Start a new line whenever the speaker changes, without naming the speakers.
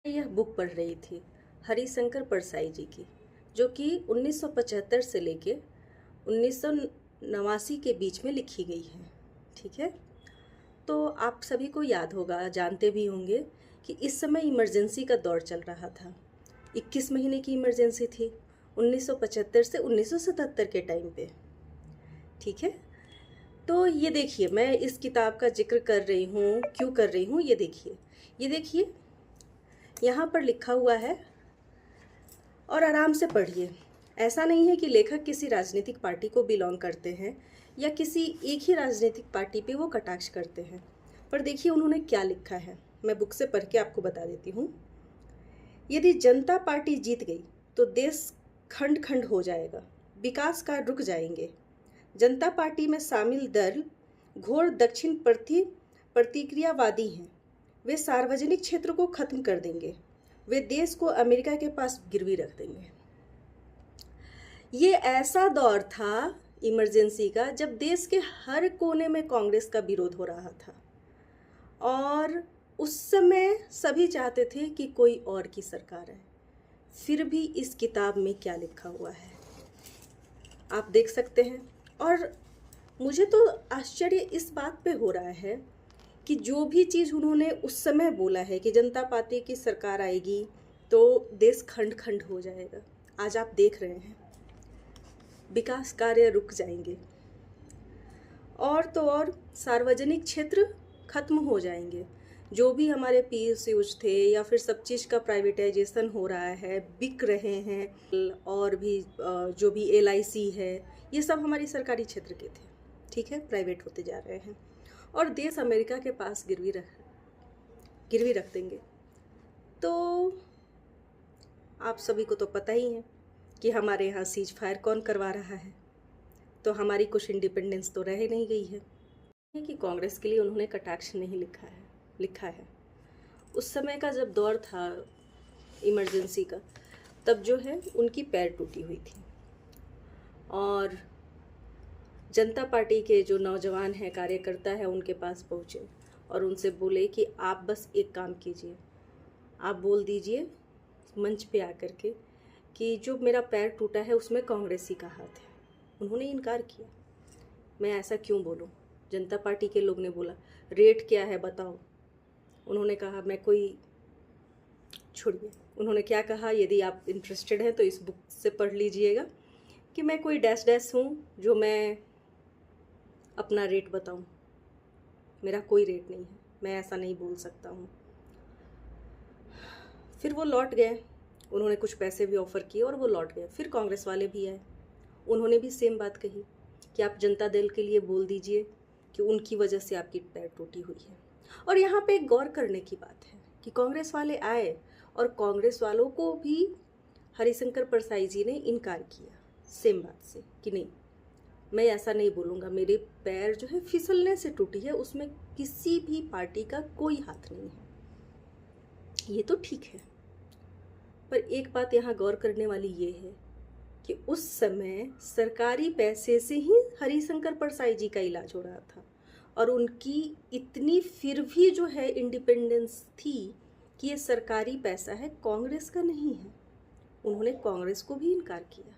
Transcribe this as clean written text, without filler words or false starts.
यह बुक पढ़ रही थी हरिशंकर परसाई जी की, जो कि 1975 से लेके 1989 के बीच में लिखी गई है। ठीक है, तो आप सभी को याद होगा, जानते भी होंगे कि इस समय इमरजेंसी का दौर चल रहा था। 21 महीने की इमरजेंसी थी 1975 से 1977 के टाइम पे। ठीक है, तो ये देखिए, मैं इस किताब का जिक्र कर रही हूँ, क्यों कर रही हूँ, ये देखिए यहाँ पर लिखा हुआ है और आराम से पढ़िए। ऐसा नहीं है कि लेखक किसी राजनीतिक पार्टी को बिलोंग करते हैं या किसी एक ही राजनीतिक पार्टी पे वो कटाक्ष करते हैं, पर देखिए उन्होंने क्या लिखा है। मैं बुक से पढ़ के आपको बता देती हूँ। यदि जनता पार्टी जीत गई तो देश खंड खंड हो जाएगा, विकास कार्य रुक जाएंगे। जनता पार्टी में शामिल दल घोर दक्षिण प्रतिक्रियावादी हैं। वे सार्वजनिक क्षेत्र को खत्म कर देंगे, वे देश को अमेरिका के पास गिरवी रख देंगे। ये ऐसा दौर था इमरजेंसी का जब देश के हर कोने में कांग्रेस का विरोध हो रहा था, और उस समय सभी चाहते थे कि कोई और की सरकार आए। फिर भी इस किताब में क्या लिखा हुआ है आप देख सकते हैं। और मुझे तो आश्चर्य इस बात पे हो रहा है कि जो भी चीज़ उन्होंने उस समय बोला है कि जनता पार्टी की सरकार आएगी तो देश खंड खंड हो जाएगा, आज आप देख रहे हैं विकास कार्य रुक जाएंगे, और तो और सार्वजनिक क्षेत्र खत्म हो जाएंगे। जो भी हमारे पीएसयूज थे या फिर सब चीज़ का प्राइवेटाइजेशन हो रहा है, बिक रहे हैं, और भी जो भी एलआईसी है, ये सब हमारी सरकारी क्षेत्र के थे। ठीक है, प्राइवेट होते जा रहे हैं और देश अमेरिका के पास गिरवी रख देंगे। तो आप सभी को तो पता ही है कि हमारे यहाँ सीज फायर कौन करवा रहा है, तो हमारी कुछ इंडिपेंडेंस तो रह नहीं गई है। कि कांग्रेस के लिए उन्होंने कटाक्ष नहीं लिखा है। उस समय का जब दौर था इमरजेंसी का, तब जो है उनकी पैर टूटी हुई थी, और जनता पार्टी के जो नौजवान हैं, कार्यकर्ता हैं, उनके पास पहुँचे और उनसे बोले कि आप बस एक काम कीजिए, आप बोल दीजिए मंच पे आकर के कि जो मेरा पैर टूटा है उसमें कांग्रेसी का हाथ है। उन्होंने इनकार किया। मैं ऐसा क्यों बोलूं? जनता पार्टी के लोग ने बोला रेट क्या है बताओ। उन्होंने कहा मैं कोई, छोड़िए उन्होंने क्या कहा, यदि आप इंटरेस्टेड हैं तो इस बुक से पढ़ लीजिएगा कि मैं कोई डैश हूँ जो मैं अपना रेट बताऊं। मेरा कोई रेट नहीं है, मैं ऐसा नहीं बोल सकता हूँ। फिर वो लौट गए, उन्होंने कुछ पैसे भी ऑफ़र किए और वो लौट गए। फिर कांग्रेस वाले भी आए, उन्होंने भी सेम बात कही कि आप जनता दल के लिए बोल दीजिए कि उनकी वजह से आपकी पैर टूटी हुई है। और यहाँ पे एक गौर करने की बात है कि कांग्रेस वाले आए और कांग्रेस वालों को भी हरिशंकर परसाई जी ने इनकार किया सेम बात से कि नहीं, मैं ऐसा नहीं बोलूँगा, मेरे पैर जो है फिसलने से टूटी है, उसमें किसी भी पार्टी का कोई हाथ नहीं है। ये तो ठीक है, पर एक बात यहाँ गौर करने वाली ये है कि उस समय सरकारी पैसे से ही हरिशंकर परसाई जी का इलाज हो रहा था, और उनकी इतनी फिर भी जो है इंडिपेंडेंस थी कि ये सरकारी पैसा है, कांग्रेस का नहीं है। उन्होंने कांग्रेस को भी इनकार किया।